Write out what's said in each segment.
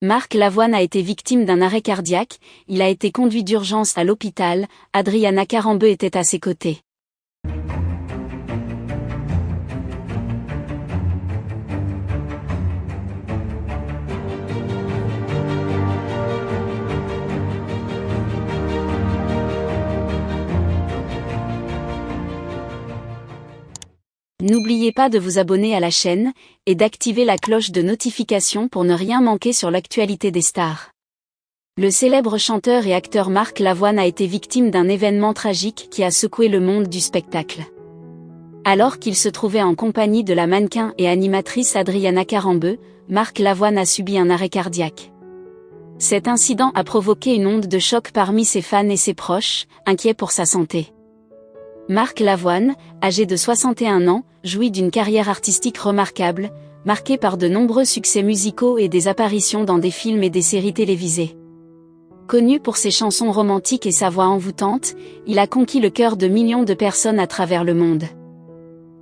Marc Lavoine a été victime d'un arrêt cardiaque, il a été conduit d'urgence à l'hôpital, Adriana Karembeu était à ses côtés. N'oubliez pas de vous abonner à la chaîne, et d'activer la cloche de notification pour ne rien manquer sur l'actualité des stars. Le célèbre chanteur et acteur Marc Lavoine a été victime d'un événement tragique qui a secoué le monde du spectacle. Alors qu'il se trouvait en compagnie de la mannequin et animatrice Adriana Karembeu, Marc Lavoine a subi un arrêt cardiaque. Cet incident a provoqué une onde de choc parmi ses fans et ses proches, inquiets pour sa santé. Marc Lavoine, âgé de 61 ans, jouit d'une carrière artistique remarquable, marquée par de nombreux succès musicaux et des apparitions dans des films et des séries télévisées. Connu pour ses chansons romantiques et sa voix envoûtante, il a conquis le cœur de millions de personnes à travers le monde.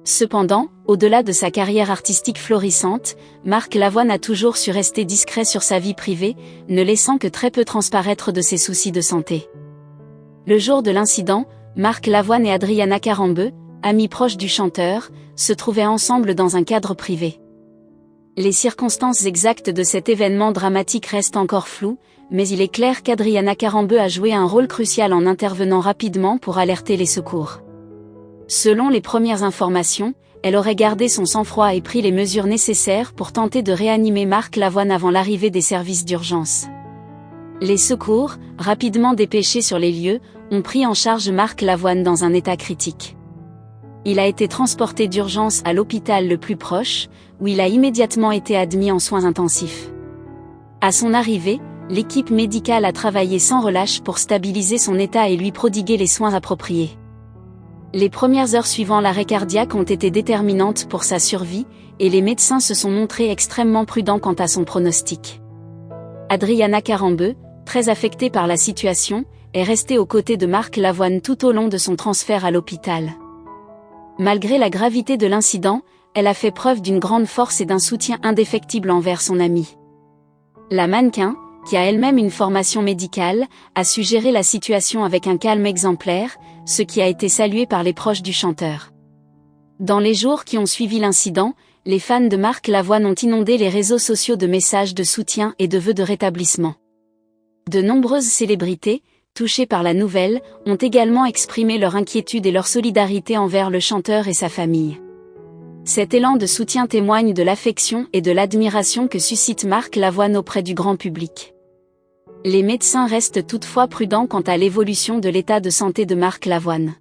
Cependant, au-delà de sa carrière artistique florissante, Marc Lavoine a toujours su rester discret sur sa vie privée, ne laissant que très peu transparaître de ses soucis de santé. Le jour de l'incident, Marc Lavoine et Adriana Karembeu, amis proches du chanteur, se trouvaient ensemble dans un cadre privé. Les circonstances exactes de cet événement dramatique restent encore floues, mais il est clair qu'Adriana Karembeu a joué un rôle crucial en intervenant rapidement pour alerter les secours. Selon les premières informations, elle aurait gardé son sang-froid et pris les mesures nécessaires pour tenter de réanimer Marc Lavoine avant l'arrivée des services d'urgence. Les secours, rapidement dépêchés sur les lieux, ont pris en charge Marc Lavoine dans un état critique. Il a été transporté d'urgence à l'hôpital le plus proche, où il a immédiatement été admis en soins intensifs. À son arrivée, l'équipe médicale a travaillé sans relâche pour stabiliser son état et lui prodiguer les soins appropriés. Les premières heures suivant l'arrêt cardiaque ont été déterminantes pour sa survie, et les médecins se sont montrés extrêmement prudents quant à son pronostic. Adriana Karembeu, très affectée par la situation, est restée aux côtés de Marc Lavoine tout au long de son transfert à l'hôpital. Malgré la gravité de l'incident, elle a fait preuve d'une grande force et d'un soutien indéfectible envers son ami. La mannequin, qui a elle-même une formation médicale, a su gérer la situation avec un calme exemplaire, ce qui a été salué par les proches du chanteur. Dans les jours qui ont suivi l'incident, les fans de Marc Lavoine ont inondé les réseaux sociaux de messages de soutien et de vœux de rétablissement. De nombreuses célébrités, touchées par la nouvelle, ont également exprimé leur inquiétude et leur solidarité envers le chanteur et sa famille. Cet élan de soutien témoigne de l'affection et de l'admiration que suscite Marc Lavoine auprès du grand public. Les médecins restent toutefois prudents quant à l'évolution de l'état de santé de Marc Lavoine.